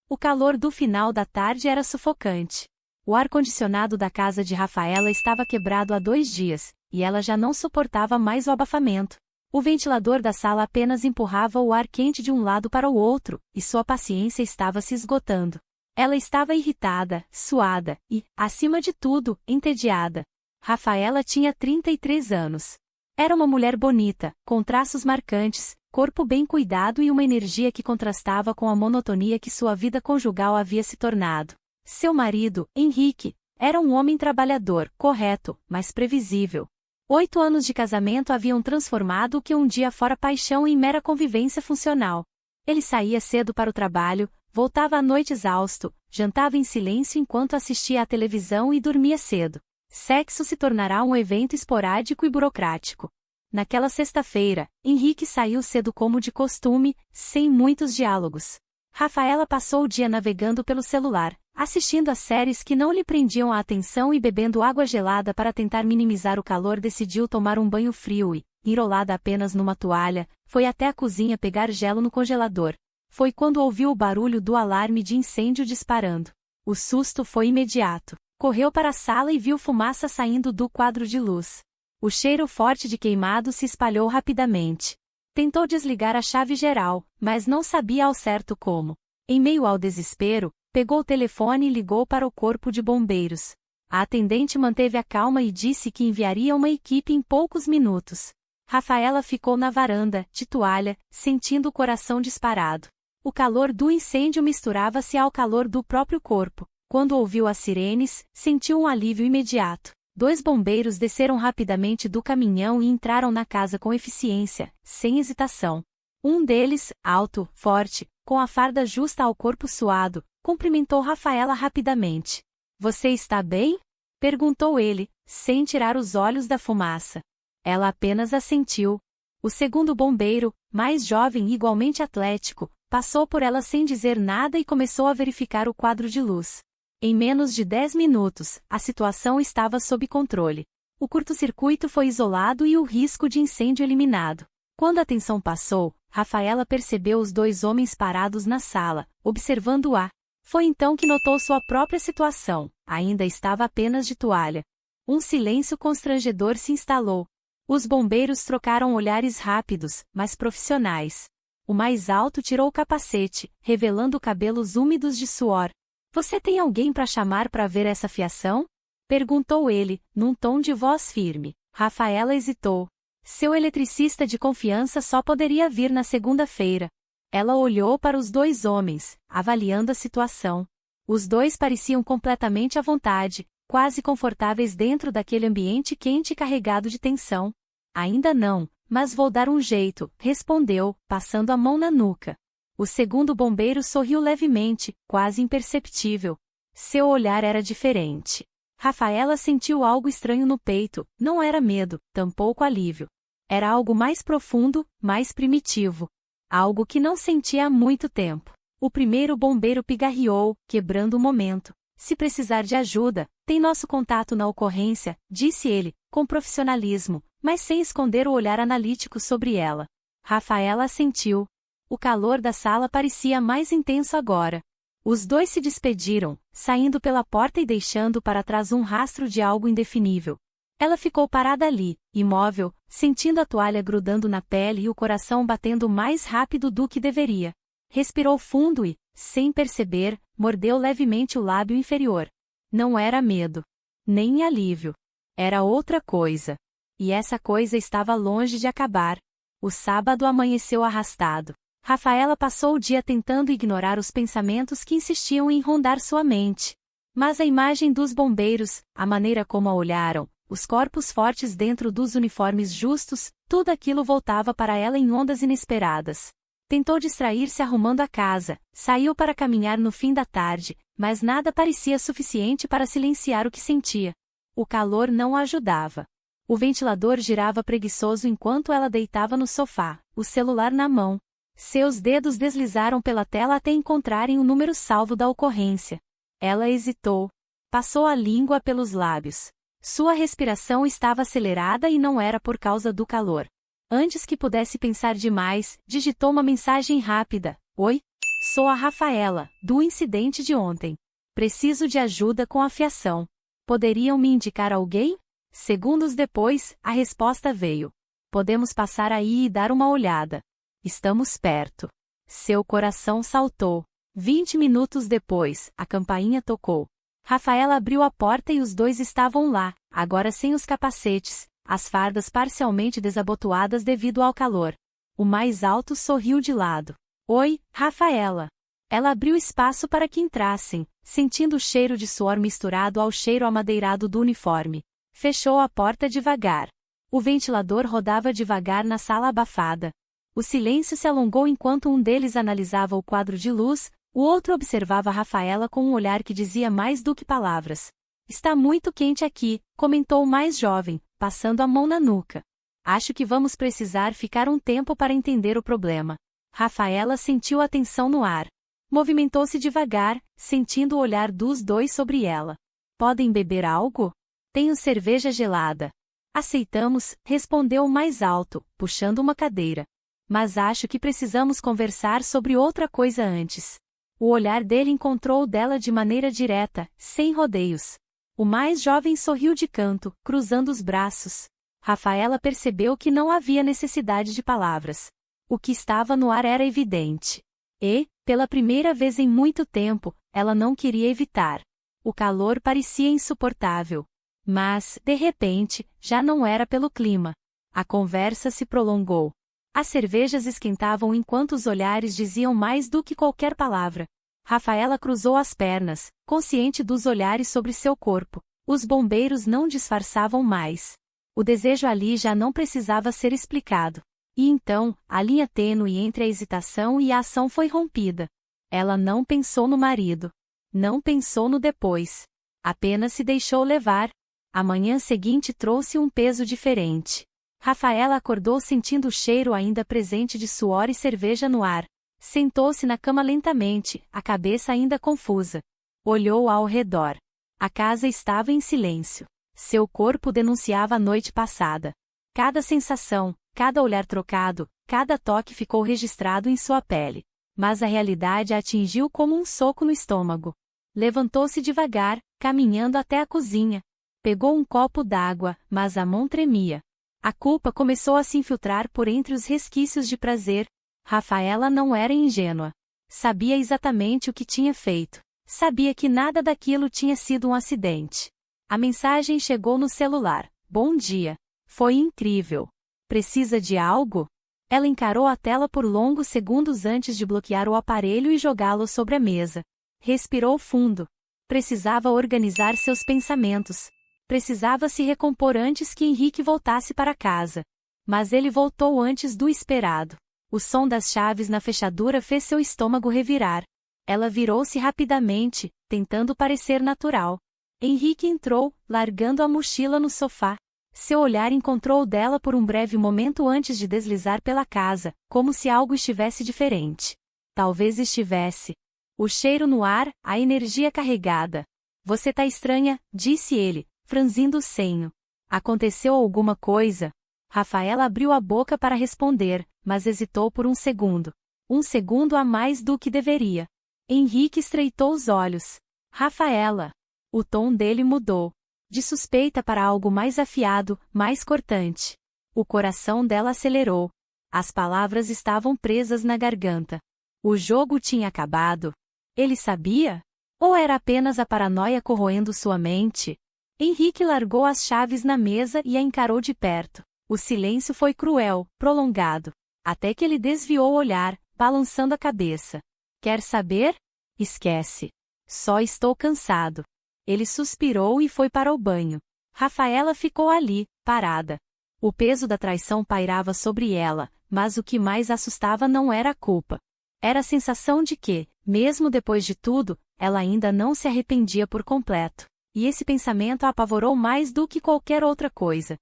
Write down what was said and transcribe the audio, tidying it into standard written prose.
O calor do final da tarde era sufocante. O ar-condicionado da casa de Rafaela estava quebrado há 2 dias, e ela já não suportava mais o abafamento. O ventilador da sala apenas empurrava o ar quente de um lado para o outro, e sua paciência estava se esgotando. Ela estava irritada, suada e, acima de tudo, entediada. Rafaela tinha 33 anos. Era uma mulher bonita, com traços marcantes, corpo bem cuidado e uma energia que contrastava com a monotonia que sua vida conjugal havia se tornado. Seu marido, Henrique, era um homem trabalhador, correto, mas previsível. 8 anos de casamento haviam transformado o que um dia fora paixão em mera convivência funcional. Ele saía cedo para o trabalho, voltava à noite exausto, jantava em silêncio enquanto assistia à televisão e dormia cedo. Sexo se tornará um evento esporádico e burocrático. Naquela sexta-feira, Henrique saiu cedo como de costume, sem muitos diálogos. Rafaela passou o dia navegando pelo celular, assistindo a séries que não lhe prendiam a atenção e bebendo água gelada para tentar minimizar o calor. Decidiu tomar um banho frio e, enrolada apenas numa toalha, foi até a cozinha pegar gelo no congelador. Foi quando ouviu o barulho do alarme de incêndio disparando. O susto foi imediato. Correu para a sala e viu fumaça saindo do quadro de luz. O cheiro forte de queimado se espalhou rapidamente. Tentou desligar a chave geral, mas não sabia ao certo como. Em meio ao desespero, pegou o telefone e ligou para o corpo de bombeiros. A atendente manteve a calma e disse que enviaria uma equipe em poucos minutos. Rafaela ficou na varanda, de toalha, sentindo o coração disparado. O calor do incêndio misturava-se ao calor do próprio corpo. Quando ouviu as sirenes, sentiu um alívio imediato. 2 bombeiros desceram rapidamente do caminhão e entraram na casa com eficiência, sem hesitação. Um deles, alto, forte, com a farda justa ao corpo suado, cumprimentou Rafaela rapidamente. "Você está bem?" perguntou ele, sem tirar os olhos da fumaça. Ela apenas assentiu. O segundo bombeiro, mais jovem e igualmente atlético, passou por ela sem dizer nada e começou a verificar o quadro de luz. Em menos de 10 minutos, a situação estava sob controle. O curto-circuito foi isolado e o risco de incêndio eliminado. Quando a tensão passou, Rafaela percebeu os 2 homens parados na sala, observando-a. Foi então que notou sua própria situação, ainda estava apenas de toalha. Um silêncio constrangedor se instalou. Os bombeiros trocaram olhares rápidos, mas profissionais. O mais alto tirou o capacete, revelando cabelos úmidos de suor. "Você tem alguém para chamar para ver essa fiação?" perguntou ele, num tom de voz firme. Rafaela hesitou. Seu eletricista de confiança só poderia vir na segunda-feira. Ela olhou para os 2 homens, avaliando a situação. Os 2 pareciam completamente à vontade, quase confortáveis dentro daquele ambiente quente e carregado de tensão. "Ainda não, mas vou dar um jeito", respondeu, passando a mão na nuca. O segundo bombeiro sorriu levemente, quase imperceptível. Seu olhar era diferente. Rafaela sentiu algo estranho no peito, não era medo, tampouco alívio. Era algo mais profundo, mais primitivo. Algo que não sentia há muito tempo. O primeiro bombeiro pigarreou, quebrando o momento. "Se precisar de ajuda, tem nosso contato na ocorrência", disse ele, com profissionalismo, mas sem esconder o olhar analítico sobre ela. Rafaela assentiu. O calor da sala parecia mais intenso agora. Os 2 se despediram, saindo pela porta e deixando para trás um rastro de algo indefinível. Ela ficou parada ali, imóvel, sentindo a toalha grudando na pele e o coração batendo mais rápido do que deveria. Respirou fundo e, sem perceber, mordeu levemente o lábio inferior. Não era medo. Nem alívio. Era outra coisa. E essa coisa estava longe de acabar. O sábado amanheceu arrastado. Rafaela passou o dia tentando ignorar os pensamentos que insistiam em rondar sua mente. Mas a imagem dos bombeiros, a maneira como a olharam, os corpos fortes dentro dos uniformes justos, tudo aquilo voltava para ela em ondas inesperadas. Tentou distrair-se arrumando a casa, saiu para caminhar no fim da tarde, mas nada parecia suficiente para silenciar o que sentia. O calor não a ajudava. O ventilador girava preguiçoso enquanto ela deitava no sofá, o celular na mão. Seus dedos deslizaram pela tela até encontrarem o número salvo da ocorrência. Ela hesitou. Passou a língua pelos lábios. Sua respiração estava acelerada e não era por causa do calor. Antes que pudesse pensar demais, digitou uma mensagem rápida. "Oi?" Sou a Rafaela, do incidente de ontem. Preciso de ajuda com a fiação. Poderiam me indicar alguém? Segundos depois, a resposta veio. Podemos passar aí e dar uma olhada. Estamos perto. Seu coração saltou. 20 minutos depois, a campainha tocou. Rafaela abriu a porta e os dois estavam lá, agora sem os capacetes, as fardas parcialmente desabotoadas devido ao calor. O mais alto sorriu de lado. Oi, Rafaela. Ela abriu espaço para que entrassem, sentindo o cheiro de suor misturado ao cheiro amadeirado do uniforme. Fechou a porta devagar. O ventilador rodava devagar na sala abafada. O silêncio se alongou enquanto um deles analisava o quadro de luz, o outro observava Rafaela com um olhar que dizia mais do que palavras. Está muito quente aqui, comentou o mais jovem, passando a mão na nuca. Acho que vamos precisar ficar um tempo para entender o problema. Rafaela sentiu a tensão no ar. Movimentou-se devagar, sentindo o olhar dos dois sobre ela. Podem beber algo? Tenho cerveja gelada. Aceitamos, respondeu o mais alto, puxando uma cadeira. Mas acho que precisamos conversar sobre outra coisa antes. O olhar dele encontrou o dela de maneira direta, sem rodeios. O mais jovem sorriu de canto, cruzando os braços. Rafaela percebeu que não havia necessidade de palavras. O que estava no ar era evidente. E, pela primeira vez em muito tempo, ela não queria evitar. O calor parecia insuportável. Mas, de repente, já não era pelo clima. A conversa se prolongou. As cervejas esquentavam enquanto os olhares diziam mais do que qualquer palavra. Rafaela cruzou as pernas, consciente dos olhares sobre seu corpo. Os bombeiros não disfarçavam mais. O desejo ali já não precisava ser explicado. E então, a linha tênue entre a hesitação e a ação foi rompida. Ela não pensou no marido. Não pensou no depois. Apenas se deixou levar. A manhã seguinte trouxe um peso diferente. Rafaela acordou sentindo o cheiro ainda presente de suor e cerveja no ar. Sentou-se na cama lentamente, a cabeça ainda confusa. Olhou ao redor. A casa estava em silêncio. Seu corpo denunciava a noite passada. Cada sensação, cada olhar trocado, cada toque ficou registrado em sua pele. Mas a realidade a atingiu como um soco no estômago. Levantou-se devagar, caminhando até a cozinha. Pegou um copo d'água, mas a mão tremia. A culpa começou a se infiltrar por entre os resquícios de prazer. Rafaela não era ingênua. Sabia exatamente o que tinha feito. Sabia que nada daquilo tinha sido um acidente. A mensagem chegou no celular. Bom dia. Foi incrível. Precisa de algo? Ela encarou a tela por longos segundos antes de bloquear o aparelho e jogá-lo sobre a mesa. Respirou fundo. Precisava organizar seus pensamentos. Precisava se recompor antes que Henrique voltasse para casa. Mas ele voltou antes do esperado. O som das chaves na fechadura fez seu estômago revirar. Ela virou-se rapidamente, tentando parecer natural. Henrique entrou, largando a mochila no sofá. Seu olhar encontrou o dela por um breve momento antes de deslizar pela casa, como se algo estivesse diferente. Talvez estivesse. O cheiro no ar, a energia carregada. Você tá estranha, disse ele, franzindo o senho. Aconteceu alguma coisa? Rafaela abriu a boca para responder, mas hesitou por um segundo. Um segundo a mais do que deveria. Henrique estreitou os olhos. Rafaela. O tom dele mudou. De suspeita para algo mais afiado, mais cortante. O coração dela acelerou. As palavras estavam presas na garganta. O jogo tinha acabado. Ele sabia? Ou era apenas a paranoia corroendo sua mente? Henrique largou as chaves na mesa e a encarou de perto. O silêncio foi cruel, prolongado. Até que ele desviou o olhar, balançando a cabeça. Quer saber? Esquece. Só estou cansado. Ele suspirou e foi para o banho. Rafaela ficou ali, parada. O peso da traição pairava sobre ela, mas o que mais assustava não era a culpa. Era a sensação de que, mesmo depois de tudo, ela ainda não se arrependia por completo. E esse pensamento a apavorou mais do que qualquer outra coisa.